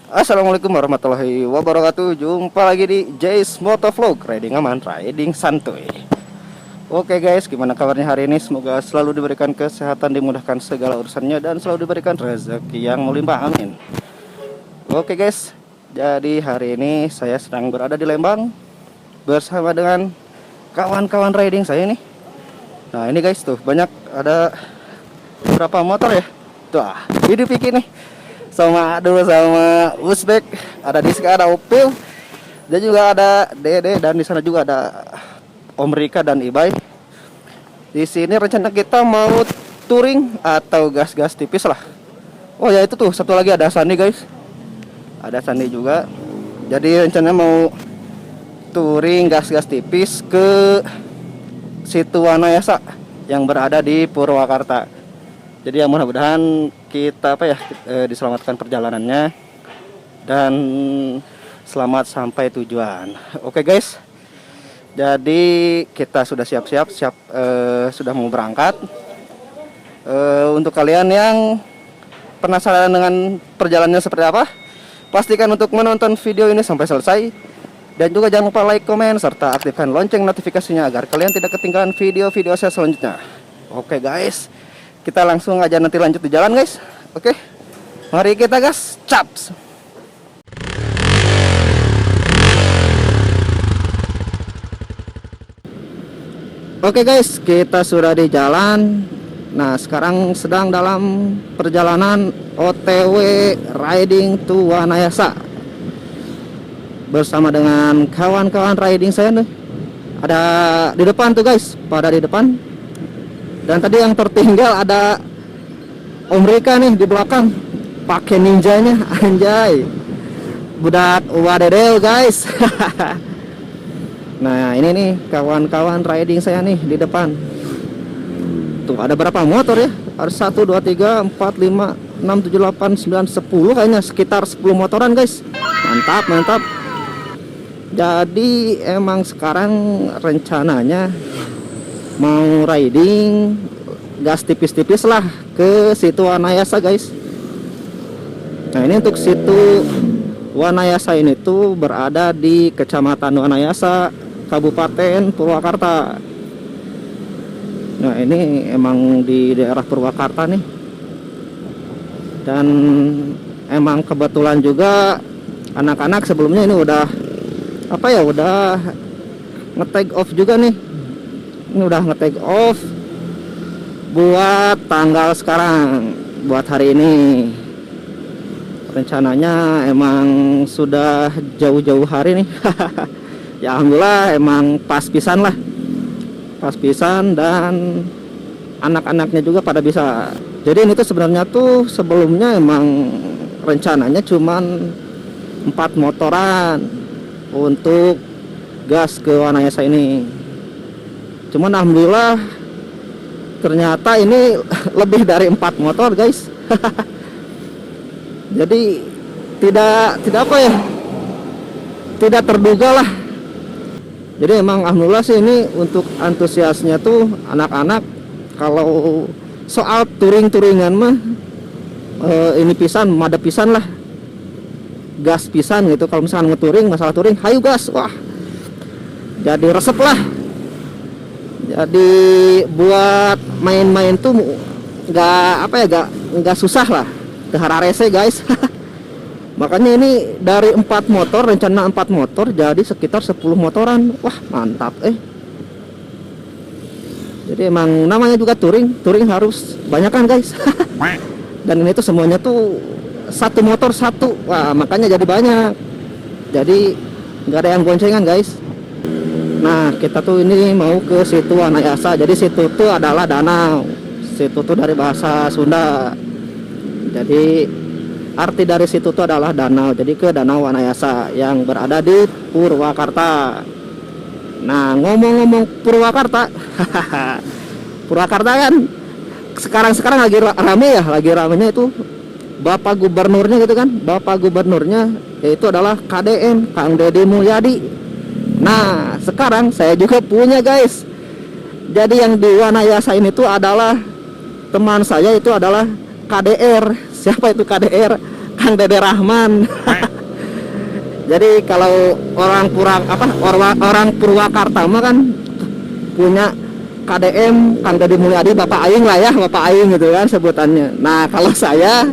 Assalamualaikum warahmatullahi wabarakatuh. Jumpa lagi di Jay's Motovlog, riding aman, riding santuy. Oke guys, gimana kabarnya hari ini? Semoga selalu diberikan kesehatan, dimudahkan segala urusannya, dan selalu diberikan rezeki yang melimpah, amin. Oke guys, jadi hari ini saya sedang berada di Lembang bersama dengan kawan-kawan riding saya nih. Nah ini guys, tuh banyak ada beberapa motor ya. Tuh, hidup iki nih. Sama Uzbek, ada Diska, ada Opel, dan juga ada Dede, dan di sana juga ada Om Rika dan Ibai. Di sini rencana kita mau touring atau gas-gas tipis lah. Oh ya itu tuh satu lagi ada Sandi guys, ada Sandi juga. Jadi rencananya mau touring gas-gas tipis ke situ Wanayasa yang berada di Purwakarta. Jadi ya mudah-mudahan kita diselamatkan perjalanannya dan selamat sampai tujuan. Oke guys, jadi kita sudah siap-siap sudah mau berangkat. Untuk kalian yang penasaran dengan perjalanannya seperti apa, pastikan untuk menonton video ini sampai selesai. Dan juga jangan lupa like, komen, serta aktifkan lonceng notifikasinya agar kalian tidak ketinggalan video-video saya selanjutnya. Oke guys, kita langsung aja nanti lanjut di jalan guys. Oke, mari kita gas, caps. Oke guys, kita sudah di jalan. Nah sekarang sedang dalam perjalanan OTW riding to Wanayasa bersama dengan kawan-kawan riding saya nih. Ada di depan tuh guys, pada di depan. Dan tadi yang tertinggal ada Om Rika nih di belakang, pakai ninjanya, anjay, budak wadedel guys. Nah ini nih kawan-kawan riding saya nih di depan. Tuh ada berapa motor ya? Ada 1, 2, 3, 4, 5, 6, 7, 8, 9, 10 kayaknya, sekitar 10 motoran guys. Mantap, mantap. Jadi emang sekarang rencananya mau riding gas tipis-tipis lah ke situ Wanayasa guys. Nah ini untuk situ Wanayasa ini tuh berada di Kecamatan Wanayasa, Kabupaten Purwakarta. Nah ini emang di daerah Purwakarta nih. Dan emang kebetulan juga anak-anak sebelumnya ini udah udah nge-take off juga nih. Ini udah nge-take off buat tanggal sekarang, buat hari ini. Rencananya emang sudah jauh-jauh hari nih. Ya alhamdulillah emang pas pisan lah, pas pisan, dan anak-anaknya juga pada bisa. Jadi ini tuh sebenarnya tuh sebelumnya emang rencananya cuman 4 motoran untuk gas ke Wanayasa ini. Cuman alhamdulillah ternyata ini lebih dari 4 motor guys. Jadi tidak terduga lah. Jadi emang alhamdulillah sih ini untuk antusiasnya tuh anak-anak. Kalau soal touring-touringan mah ini pisan, madep pisan lah, gas pisan gitu. Kalau misalkan ngetouring, masalah touring, hayu gas, wah jadi resep lah. Jadi buat main-main tuh nggak susah lah, kehararese guys. Makanya ini dari 4 motor, rencana 4 motor jadi sekitar 10 motoran. Wah mantap Jadi emang namanya juga touring harus banyak kan guys. Dan ini tuh semuanya tuh 1 motor 1. Wah makanya jadi banyak. Jadi nggak ada yang goncengan guys. Nah kita tuh ini mau ke situ Wanayasa. Jadi situ tuh adalah danau. Situ tuh dari bahasa Sunda. Jadi arti dari situ tuh adalah danau. Jadi ke Danau Wanayasa yang berada di Purwakarta. Nah ngomong-ngomong Purwakarta, Purwakarta kan sekarang lagi rame ya, lagi ramenya itu Bapak Gubernurnya gitu kan. Bapak Gubernurnya yaitu adalah KDM, Kang Deddy Mulyadi. Nah sekarang saya juga punya guys. Jadi yang di Wanayasa ini tuh adalah teman saya, itu adalah KDR. Siapa itu KDR? Kang Dede Rahman. Jadi kalau orang Purwakarta mah kan punya KDM Kang Deddy Mulyadi, Bapak Aing lah ya, Bapak Aing gitu kan sebutannya. Nah kalau saya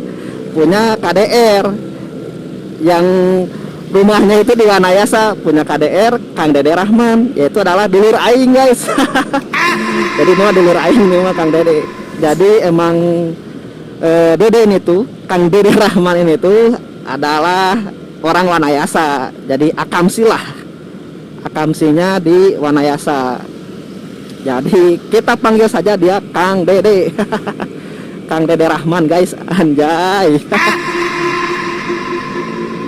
punya KDR yang rumahnya itu di Wanayasa, punya KDR Kang Dede Rahman, yaitu adalah dulur Aing guys. Jadi ini mah dulur Aing nih mah Kang Dede. Jadi emang Dede ini tuh Kang Dede Rahman ini tuh adalah orang Wanayasa. Jadi akamsi lah, akamsinya di Wanayasa. Jadi kita panggil saja dia Kang Dede. Kang Dede Rahman guys, anjay.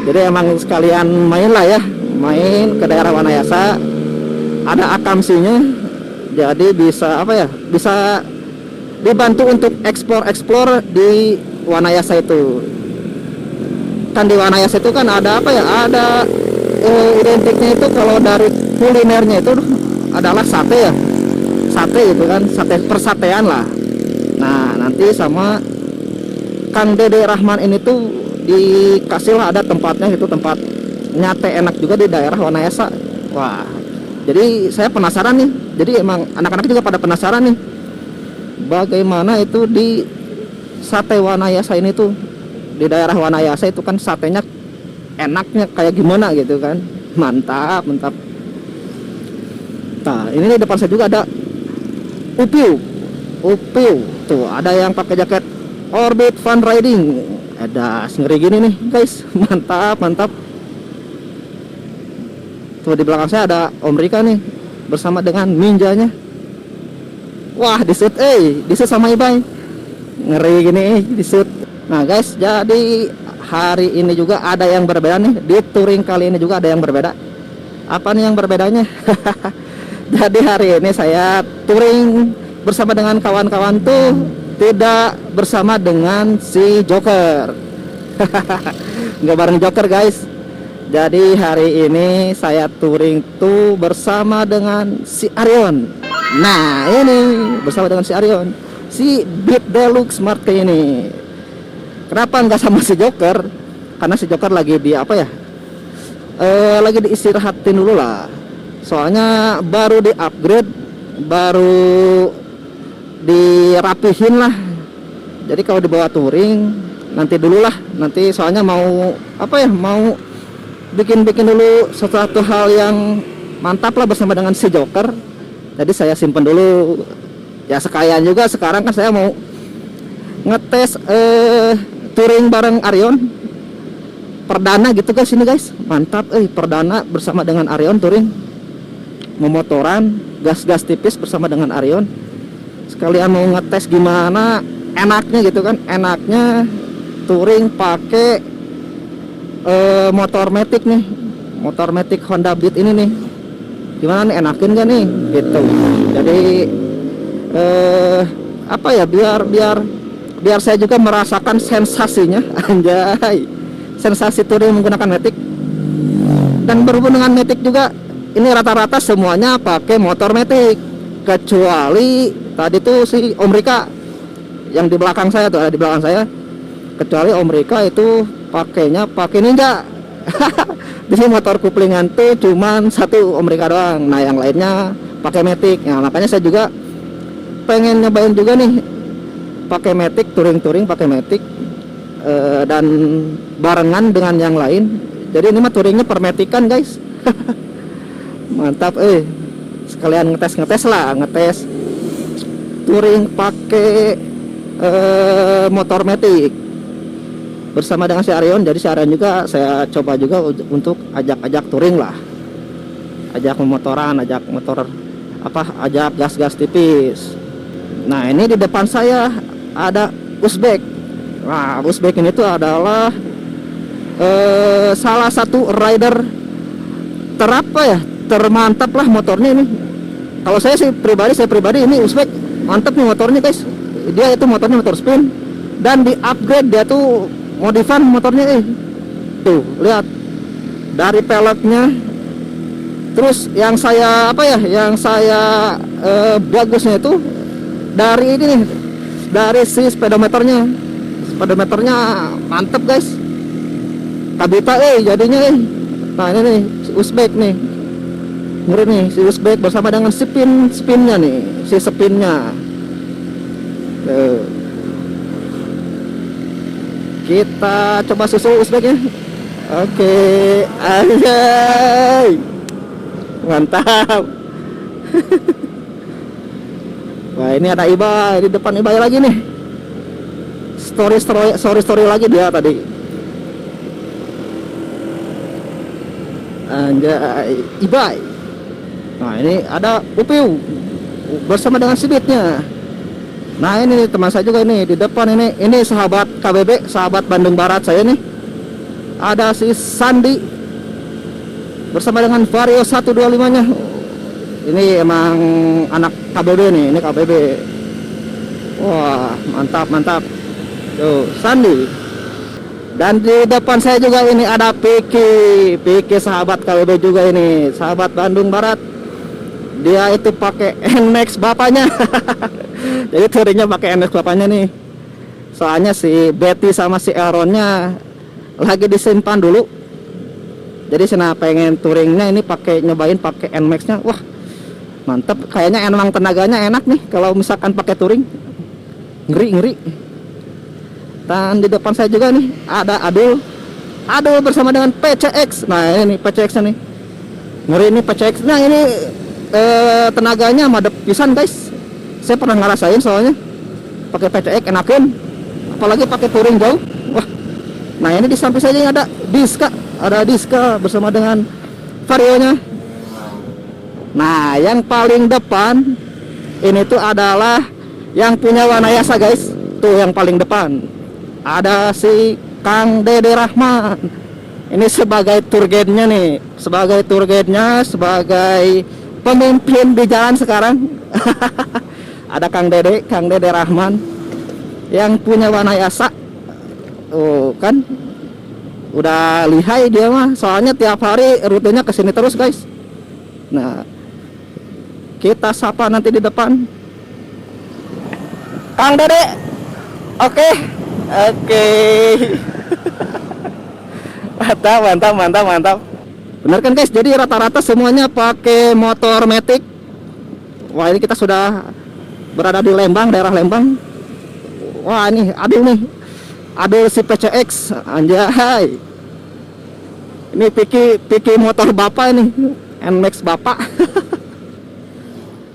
Jadi emang sekalian main lah ya, main ke daerah Wanayasa. Ada akamsinya, jadi bisa apa ya, bisa dibantu untuk eksplor di Wanayasa itu. Kan di Wanayasa itu kan ada apa ya, ada identiknya itu kalau dari kulinernya itu adalah sate ya, sate gitu kan, sate persatean lah. Nah nanti sama Kang Dede Rahman ini tuh dikasih lah ada tempatnya, itu tempat nyate enak juga di daerah Wanayasa. Wah, jadi saya penasaran nih, jadi emang anak-anak juga pada penasaran nih bagaimana itu di sate Wanayasa ini tuh, di daerah Wanayasa itu kan satenya enaknya kayak gimana gitu kan. Mantap, mantap. Nah ini di depan saya juga ada Upiu tuh, ada yang pakai jaket Orbit Fun Riding, ada ngeri gini nih guys. Mantap, mantap. Tuh di belakang saya ada Om Rika nih bersama dengan ninjanya. Wah disut sama Ibai, ngeri gini disut. Nah guys, jadi hari ini juga ada yang berbeda nih, di touring kali ini juga ada yang berbeda. Apa nih yang berbedanya? Jadi hari ini saya touring bersama dengan kawan-kawan tuh, tidak bersama dengan si Joker. Nggak bareng Joker guys. Jadi hari ini saya touring tuh bersama dengan si Arion. Nah ini bersama dengan si Arion, si Beat Deluxe Smart kayak ini. Kenapa nggak sama si Joker? Karena si Joker lagi di apa ya, lagi diistirahatin dulu lah. Soalnya baru di upgrade, baru dirapihin lah. Jadi kalau dibawa touring nanti dulu lah, nanti soalnya mau apa ya, mau bikin dulu sesuatu hal yang mantap lah bersama dengan si Joker. Jadi saya simpen dulu ya, sekalian juga sekarang kan saya mau ngetes touring bareng Arion perdana gitu guys. Ini guys mantap, perdana bersama dengan Arion touring memotoran, gas tipis bersama dengan Arion. Sekalian mau ngetes gimana enaknya gitu kan, enaknya touring pakai motor Matic nih, motor Matic Honda Beat ini nih. Gimana nih, enakin gak nih gitu. Jadi apa ya, biar saya juga merasakan sensasinya. Anjay, sensasi touring menggunakan Matic. Dan berhubung dengan Matic juga, ini rata-rata semuanya pakai motor Matic, kecuali tadi tuh si Om Rika yang di belakang saya tuh, ada di belakang saya. Kecuali Om Rika itu pakainya pakai Ninja. Di sini motor kuplingan tuh cuman satu Om Rika doang. Nah yang lainnya pakai Matic. Nah makanya saya juga pengen nyobain juga nih pakai Matic, touring pakai Matic, dan barengan dengan yang lain. Jadi ini mah touringnya per Matic kan guys. Mantap, sekalian ngetes lah, ngetes touring pakai motor Matic bersama dengan si Arion. Jadi si Arion juga saya coba juga untuk ajak touring lah, ajak memotoran, ajak motor ajak gas tipis. Nah ini di depan saya ada Uzbek. Nah Uzbek ini tuh adalah salah satu rider termantap lah motornya ini. Kalau saya pribadi ini Uzbek mantap nih motornya guys. Dia itu motornya motor spin dan di upgrade, dia tuh modifan motornya. Tuh lihat dari peleknya. Terus yang saya bagusnya itu dari ini nih, dari si speedometernya mantep guys. kabita jadinya Nah ini nih si Uzbek nih, ngeri nih si Uzbek bersama dengan spinnya nih, si spinnya. Kita coba susul Uzbeknya. Oke, anjay, mantap. Wah ini ada Iba di depan Iba lagi nih. Story lagi dia tadi. Anjay, Iba. Nah ini ada Upiu bersama dengan Sibitnya. Nah ini teman saya juga ini di depan ini sahabat KBB, sahabat Bandung Barat saya nih. Ada si Sandi bersama dengan Vario 125-nya. Ini emang anak KBB nih, ini KBB. Wah, mantap. Tuh, Sandi. Dan di depan saya juga ini ada Piki sahabat KBB juga ini, sahabat Bandung Barat. Dia itu pakai NMAX bapaknya. Jadi touringnya pakai NMAX bapaknya nih. Soalnya si Betty sama si Aaronnya lagi disimpan dulu. Jadi saya pengen touringnya ini nyobain pakai NMAX-nya. Wah, mantep. Kayaknya emang tenaganya enak nih kalau misalkan pakai touring. Ngeri. Dan di depan saya juga nih ada Adul bersama dengan PCX. Nah ini PCX nih, ngeri ini PCX. Nah ini tenaganya madep pisan guys. Saya pernah ngerasain soalnya pakai PCX enakin, apalagi pakai touring jauh. Wah, nah ini di samping saja ada Diska bersama dengan Varionya. Nah yang paling depan ini tuh adalah yang punya Wanayasa guys. Tuh yang paling depan ada si Kang Dede Rahman. Ini sebagai tour guide-nya nih, sebagai pemimpin di jalan sekarang. Ada Kang Dede Rahman yang punya Wanayasa. Oh kan, udah lihai dia mah. Soalnya tiap hari rutenya kesini terus guys. Nah, kita sapa nanti di depan. Kang Dede, oke. Mantap. Benar kan guys? Jadi rata-rata semuanya pakai motor matic. Wah ini kita sudah berada di Lembang, daerah Lembang. Wah ini Adul si PCX, anjay. Ini Piki motor bapak ini, NMAX bapak.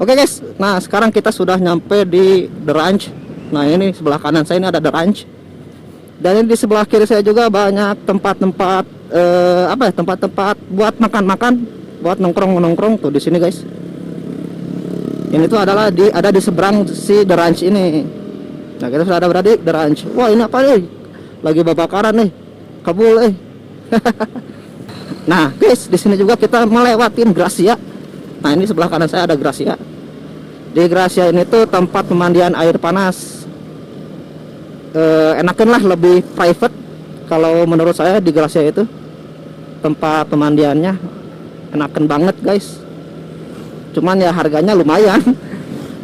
Oke guys, nah sekarang kita sudah nyampe di The Ranch. Nah ini sebelah kanan saya ini ada The Ranch. Dan ini di sebelah kiri saya juga banyak tempat-tempat tempat-tempat buat makan-makan, buat nongkrong tuh di sini guys. Ini tuh adalah ada di seberang si The Ranch ini. Nah kita sudah ada berada di The Ranch. Wah ini apa nih? Lagi babakaran nih, kabul Nah guys, di sini juga kita melewatin Gracia. Nah ini sebelah kanan saya ada Gracia. Di Gracia ini tuh tempat pemandian air panas. Enakan lah, lebih private kalau menurut saya di Gracia itu. Tempat pemandiannya enakan banget guys. Cuman ya harganya lumayan.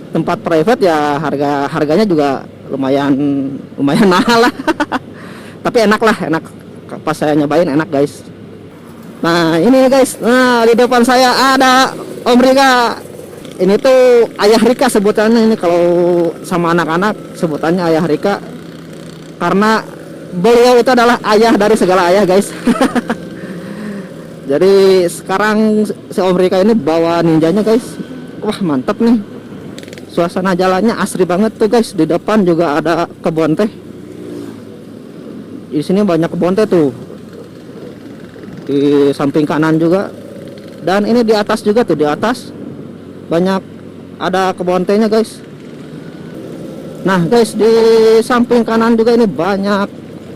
Tempat private ya harganya juga lumayan mahal lah. Tapi enak. Pas saya nyobain enak guys. Nah ini guys, nah di depan saya ada Om Rika. Ini tuh Ayah Rika sebutannya ini, kalau sama anak-anak sebutannya Ayah Rika. Karena beliau itu adalah ayah dari segala ayah guys. Jadi sekarang si Om Rika ini bawa ninjanya guys. Wah mantap nih. Suasana jalannya asri banget tuh guys. Di depan juga ada kebun teh. Di sini banyak kebun teh tuh. Di samping kanan juga. Dan ini di atas juga tuh, di atas banyak ada kebun tehnya guys. Nah guys, di samping kanan juga ini banyak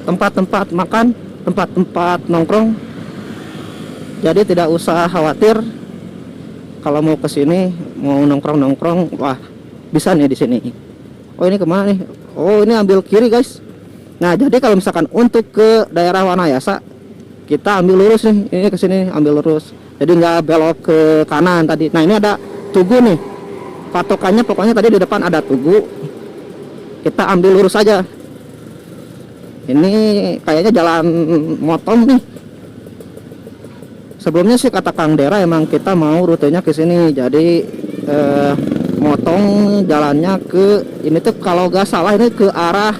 tempat-tempat makan, tempat-tempat nongkrong. Jadi tidak usah khawatir kalau mau ke sini, mau nongkrong, wah bisa nih di sini. Oh ini kemana nih? Oh ini ambil kiri guys. Nah jadi kalau misalkan untuk ke daerah Wanayasa, kita ambil lurus nih. Ini ke sini ambil lurus. Jadi nggak belok ke kanan tadi. Nah ini ada Tugu nih. Patokannya pokoknya tadi di depan ada Tugu. Kita ambil lurus aja. Ini kayaknya jalan motong nih. Sebelumnya sih kata Kang Dera emang kita mau rutenya ke sini. Jadi motong jalannya ke ini tuh kalau gak salah ini ke arah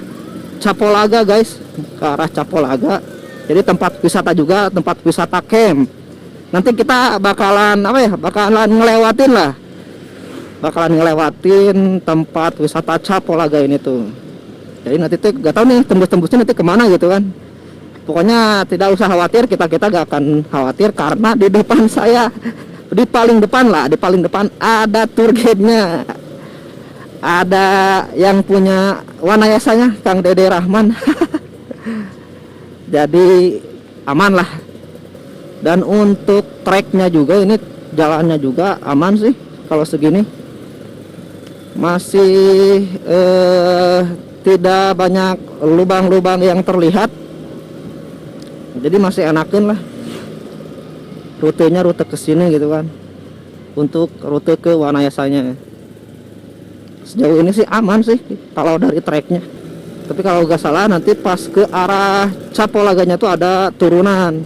Capolaga guys, ke arah Capolaga. Jadi tempat wisata juga, tempat wisata camp. Nanti kita bakalan apa ya? Bakalan ngelewatin tempat wisata Capolaga ini tuh. Jadi nanti tuh gak tahu nih tembus-tembusnya nanti kemana gitu kan. Pokoknya tidak usah khawatir, kita gak akan khawatir karena di depan saya, di paling depan ada tour guide-nya. Ada yang punya wanayasanya Kang Dede Rahman. Jadi aman lah. Dan untuk treknya juga ini jalannya juga aman sih kalau segini. Masih tidak banyak lubang-lubang yang terlihat. Jadi masih enakin lah. Rutenya rute ke sini gitu kan. Untuk rute ke Wanayasanya. Sejauh ini sih aman sih kalau dari treknya. Tapi kalau nggak salah nanti pas ke arah Capolaganya tuh ada turunan.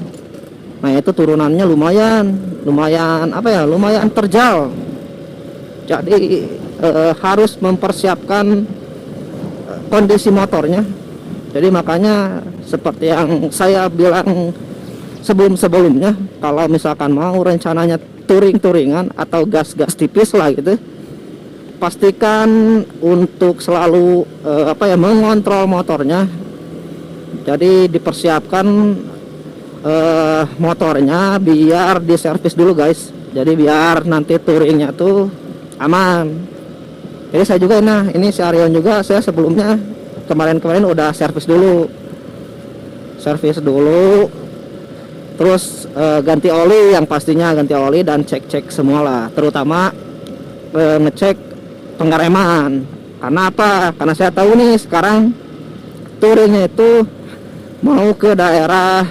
Nah itu turunannya lumayan apa ya, lumayan terjal. Jadi harus mempersiapkan kondisi motornya. Jadi makanya seperti yang saya bilang sebelumnya, kalau misalkan mau rencananya touring-touringan atau gas-gas tipis lah gitu, pastikan untuk selalu mengontrol motornya. Jadi dipersiapkan motornya biar diservis dulu guys. Jadi biar nanti touringnya tuh aman. Jadi saya juga ini si Arion juga, saya sebelumnya kemarin udah servis dulu, terus ganti oli, yang pastinya ganti oli dan cek semua lah, terutama ngecek pengereman. Karena apa? Karena saya tahu nih sekarang touringnya itu mau ke daerah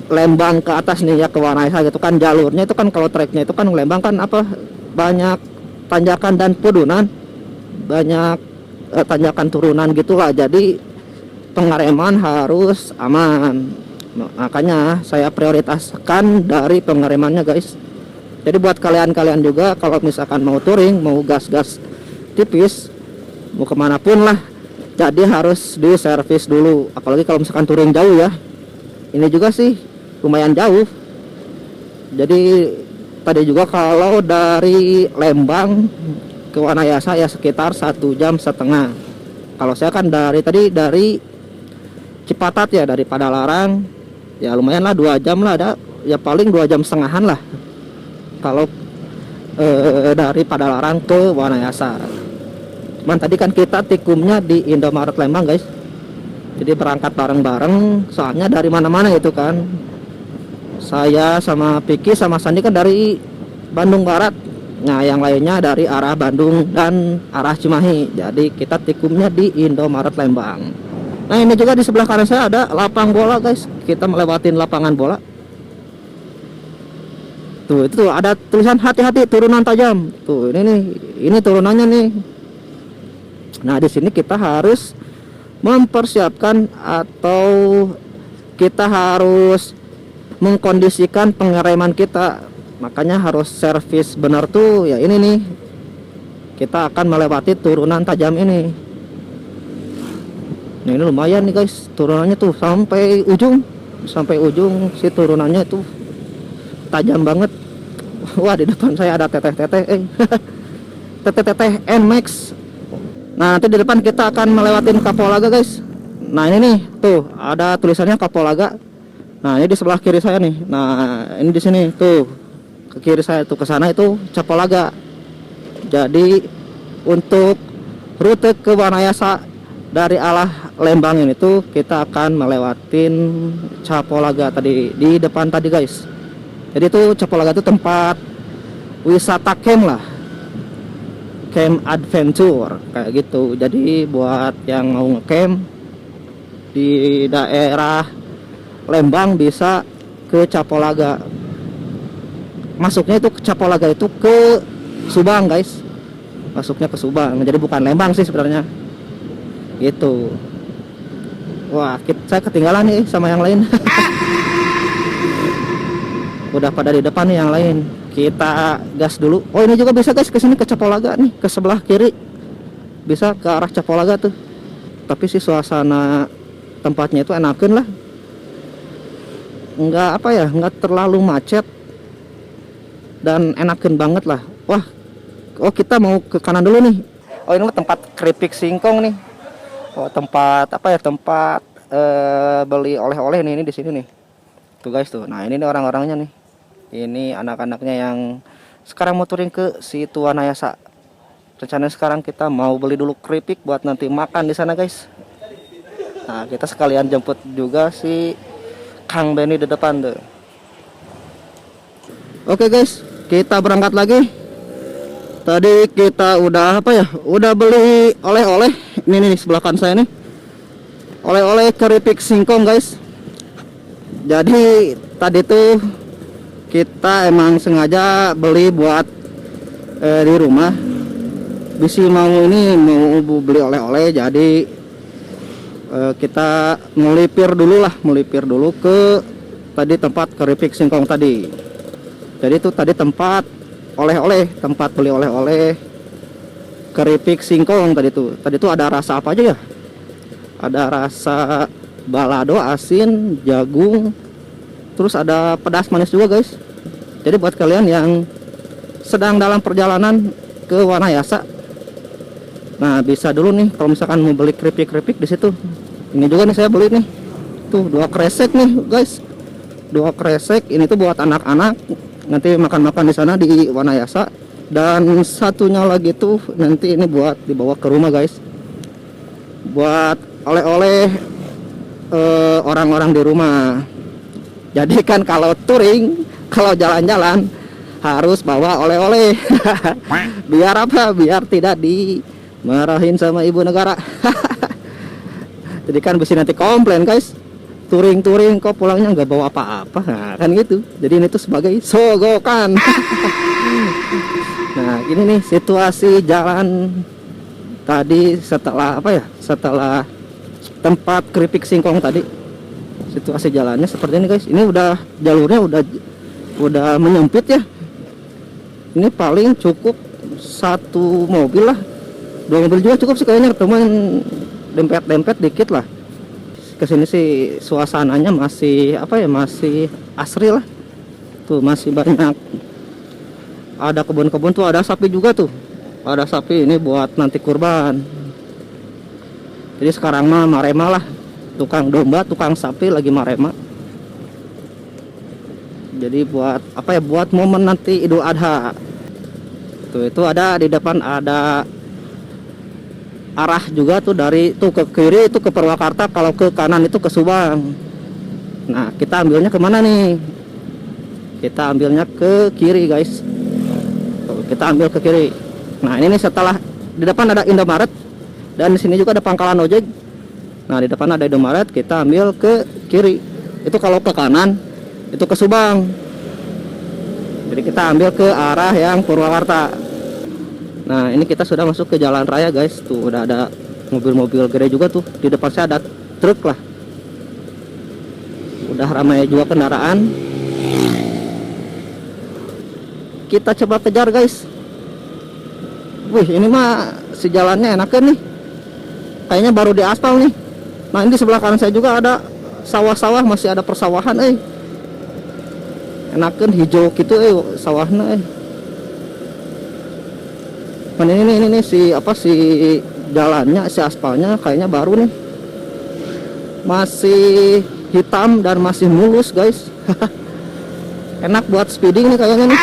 Lembang ke atas nih ya, ke Wanayasa gitu kan. Jalurnya itu kan kalau treknya itu kan Lembang kan banyak tanjakan dan pedunan, banyak tanjakan turunan gitulah. Jadi pengereman harus aman. Makanya saya prioritaskan dari pengeremannya guys. Jadi buat kalian juga kalau misalkan mau touring, mau gas-gas tipis, mau kemanapun lah, jadi harus diservis dulu. Apalagi kalau misalkan touring jauh ya. Ini juga sih lumayan jauh. Jadi tadi juga kalau dari Lembang ke Wanayasa ya sekitar 1,5 jam. Kalau saya kan dari Cipatat ya, dari Padalarang ya lumayan lah 2 jam lah, ada ya paling 2,5 jam lah kalau dari Padalarang ke Wanayasa. Cuman tadi kan kita tikumnya di Indomaret Lembang guys, jadi berangkat bareng-bareng, soalnya dari mana-mana gitu kan. Saya sama Piki sama Sandi kan dari Bandung Barat, nah yang lainnya dari arah Bandung dan arah Cimahi. Jadi kita tikumnya di Indomaret Lembang. Nah ini juga di sebelah kanan saya ada lapang bola guys, kita melewatin lapangan bola. Tuh itu tuh ada tulisan hati-hati turunan tajam. Tuh ini turunannya nih. Nah di sini kita harus mempersiapkan atau kita harus mengkondisikan pengereman kita. Makanya harus servis benar tuh ya, ini nih. Kita akan melewati turunan tajam ini. Nah ini lumayan nih guys, turunannya tuh sampai ujung si turunannya itu tajam banget. Wah di depan saya ada teteh teteh NMAX. Nah nanti di depan kita akan melewatin Kapolaga guys. Nah ini nih tuh ada tulisannya Kapolaga. Nah ini di sebelah kiri saya nih. Nah ini di sini tuh ke kiri saya tuh, ke sana itu Capolaga. Jadi untuk rute ke Wanayasa dari arah Lembang ini tuh kita akan melewatin Capolaga tadi di depan tadi guys. Jadi tuh Capolaga itu tempat wisata camp lah, camp adventure kayak gitu. Jadi buat yang mau ngecamp di daerah Lembang bisa ke Capolaga. Masuknya itu ke Capolaga itu ke Subang guys, masuknya ke Subang. Jadi bukan Lembang sih sebenarnya gitu. Wah, saya ketinggalan nih sama yang lain. Udah pada di depan nih yang lain. Kita gas dulu. Oh, ini juga bisa guys, ke sini ke Capolaga nih, ke sebelah kiri. Bisa ke arah Capolaga tuh. Tapi sih suasana tempatnya itu enakeun lah. Enggak apa ya, enggak terlalu macet. Dan enakeun banget lah. Wah. Oh, kita mau ke kanan dulu nih. Oh, ini tempat keripik singkong nih. Oh, tempat apa ya? Tempat beli oleh-oleh nih, ini di sini nih. Tuh guys tuh. Nah, ini nih orang-orangnya nih. Ini anak-anaknya yang sekarang mau touring ke si Tuanayasa. Rencananya sekarang kita mau beli dulu keripik buat nanti makan di sana guys. Nah, kita sekalian jemput juga si Kang Benny di depan tuh. Oke guys, kita berangkat lagi. Tadi kita udah apa ya? Udah beli oleh-oleh. Ini nih sebelah kanan saya nih. Oleh-oleh keripik singkong guys. Jadi tadi tuh kita emang sengaja beli buat di rumah. Bisi mau beli oleh-oleh, jadi kita melipir dulu ke tadi tempat keripik singkong tadi. Jadi itu tadi tempat oleh-oleh, tempat beli oleh-oleh keripik singkong tadi tuh ada rasa apa aja ya? Ada rasa balado, asin, jagung, terus ada pedas manis juga guys. Jadi buat kalian yang sedang dalam perjalanan ke Wanayasa, nah bisa dulu nih kalau misalkan mau beli keripik di situ. Ini juga nih saya beli nih, tuh 2 kresek nih guys, 2 kresek. Ini tuh buat anak-anak nanti makan-makan di sana di Wanayasa. Dan satunya lagi tuh nanti ini buat dibawa ke rumah guys, buat oleh-oleh orang-orang di rumah. Jadi kan kalau touring, kalau jalan-jalan harus bawa oleh-oleh. Biar apa? Biar tidak dimarahin sama ibu negara. Jadi kan bisa nanti komplain guys, touring kok pulangnya nggak bawa apa-apa. Nah, kan gitu. Jadi ini tuh sebagai sogokan. Nah, ini nih situasi jalan tadi setelah apa ya? Setelah tempat keripik singkong tadi. Situasi jalannya seperti ini guys. Ini udah jalurnya udah menyempit ya. Ini paling cukup 1 mobil lah, 2 mobil juga cukup sih kayaknya, teman dempet dikit lah. Kesini sih suasananya masih apa ya, masih asri lah. Tuh masih banyak, ada kebun-kebun tuh, ada sapi juga tuh, ada sapi ini buat nanti kurban. Jadi sekarang mah marema lah, tukang domba, tukang sapi lagi marema. Jadi buat apa ya, buat momen nanti Idul Adha. Tuh itu ada di depan, ada arah juga tuh, dari tuh ke kiri itu ke Purwakarta, kalau ke kanan itu ke Subang. Nah, kita ambilnya kemana nih? Kita ambilnya ke kiri guys. Tuh, kita ambil ke kiri. Nah, ini nih setelah di depan ada Indomaret dan di sini juga ada pangkalan ojek. Nah, di depan ada Indomaret, kita ambil ke kiri. Itu kalau ke kanan itu ke Subang. Jadi kita ambil ke arah yang Purwakarta. Nah, ini kita sudah masuk ke jalan raya guys. Tuh udah ada mobil-mobil gede juga tuh. Di depan saya ada truk lah. Udah ramai juga kendaraan. Kita coba kejar guys. Wih, ini mah si jalannya enakan nih. Kayaknya baru di aspal nih. Nah, ini di sebelah kanan saya juga ada sawah-sawah, masih ada persawahan enakan hijau gitu sawahnya ini si apa, si jalannya, si aspalnya kayaknya baru nih, masih hitam dan masih mulus guys. Enak buat speeding nih kayaknya nih.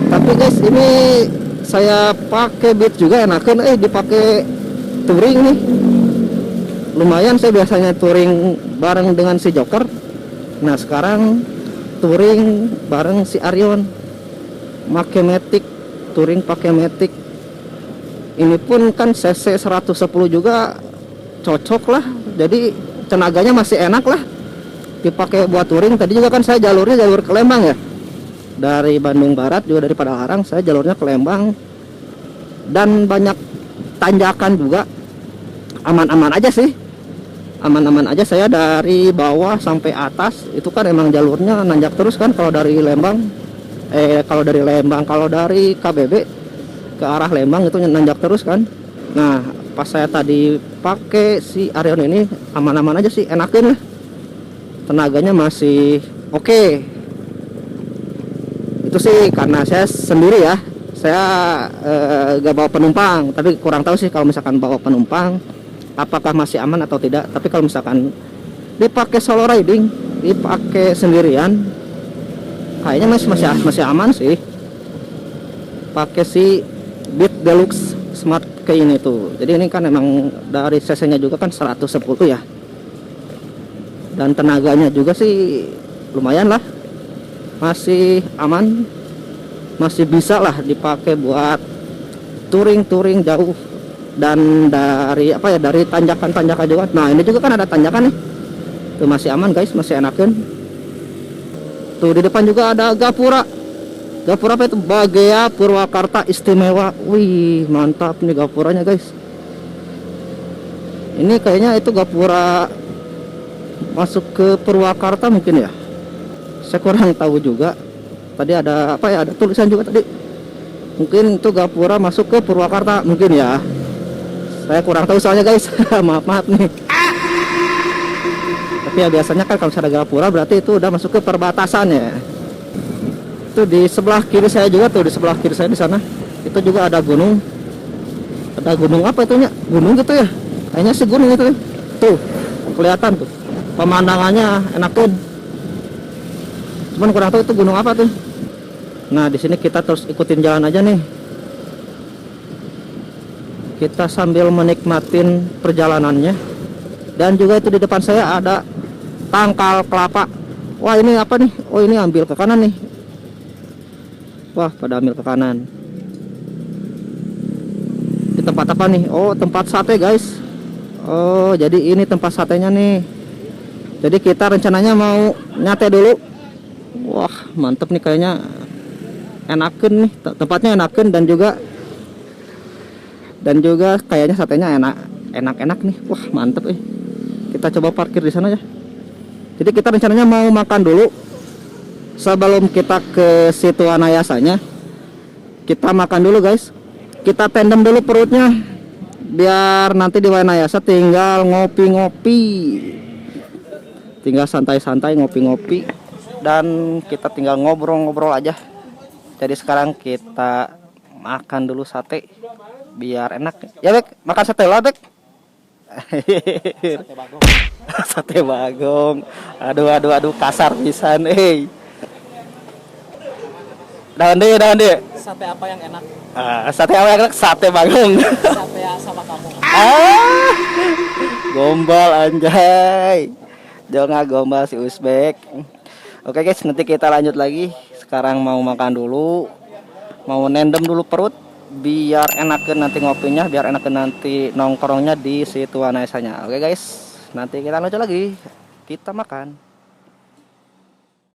Tapi guys, ini saya pakai Beat juga enakan dipakai touring nih. Lumayan, saya biasanya touring bareng dengan si Joker. Nah, sekarang touring bareng si Arion, make Matic, touring pakai Matic. Ini pun kan CC 110 juga cocok lah. Jadi tenaganya masih enak lah dipakai buat touring. Tadi juga kan saya jalurnya jalur ke Lembang ya. Dari Bandung Barat juga, dari Padalarang saya jalurnya ke Lembang. Dan banyak tanjakan juga. aman-aman aja sih, aman-aman aja. Saya dari bawah sampai atas itu kan emang jalurnya nanjak terus kan, kalau dari Lembang kalau dari KBB ke arah Lembang itu nanjak terus kan. Nah pas saya tadi pakai si Arion ini aman-aman aja sih, enakin lah, tenaganya masih oke. Itu sih karena saya sendiri ya, saya gak bawa penumpang, tapi kurang tahu sih kalau misalkan bawa penumpang apakah masih aman atau tidak. Tapi kalau misalkan dipakai solo riding, dipakai sendirian, kayaknya masih aman sih. Pakai si Beat Deluxe Smart kayak ini tuh. Jadi ini kan emang dari cc-nya juga kan 110 ya. Dan tenaganya juga sih lumayan lah. Masih aman. Masih bisa lah dipakai buat touring jauh. Dan dari apa ya, dari tanjakan-tanjakan juga. Nah ini juga kan ada tanjakan nih, tuh masih aman guys, masih enakan. Tuh di depan juga ada gapura apa itu, Bagea Purwakarta Istimewa. Wih mantap nih gapuranya guys. Ini kayaknya itu gapura masuk ke Purwakarta mungkin ya, saya kurang tahu juga. Tadi ada apa ya, ada tulisan juga tadi, mungkin itu gapura masuk ke Purwakarta mungkin ya. Saya kurang tahu soalnya guys. maaf nih. Tapi ya biasanya kan kalau ada gapura berarti itu udah masuk ke perbatasan ya. Itu di sebelah kiri saya juga tuh, di sebelah kiri saya di sana itu juga ada gunung. Ada gunung apa itunya? Gunung gitu ya. Kayaknya sih gunung itu. Tuh, kelihatan tuh. Pemandangannya enakin. Cuman kurang tahu itu gunung apa tuh. Nah, di sini kita terus ikutin jalan aja nih. Kita sambil menikmatin perjalanannya. Dan juga itu di depan saya ada tangkal kelapa. Wah ini apa nih? Oh ini ambil ke kanan nih. Wah pada ambil ke kanan. Di tempat apa nih? Oh tempat sate guys. Oh jadi ini tempat satenya nih. Jadi kita rencananya mau nyate dulu. Wah mantep nih kayaknya. Enaken nih, tempatnya enaken dan juga kayaknya satenya enak nih. Wah mantep kita coba parkir di sana ya. Jadi kita rencananya mau makan dulu sebelum kita ke situ Anayasanya. Kita makan dulu guys, kita tendem dulu perutnya biar nanti di Wanayasa tinggal ngopi-ngopi, tinggal santai-santai ngopi-ngopi, dan kita tinggal ngobrol-ngobrol aja. Jadi sekarang kita makan dulu sate biar enak ya Bek. Makan sate lah Bek. Sate bagong. Sate bagong. Aduh kasar pisan daun deh. Sate apa yang enak? Sate apa yang enak? Sate bagong. Sate sama kamu. Gombal anjay. Jangan gombal si Uzbek. Oke guys, nanti kita lanjut lagi. Sekarang mau makan dulu, mau nendem dulu perut biar enakan nanti ngopinya, biar enakan nanti nongkrongnya di situ Anayasanya. Oke guys, nanti kita lanjut lagi, kita makan.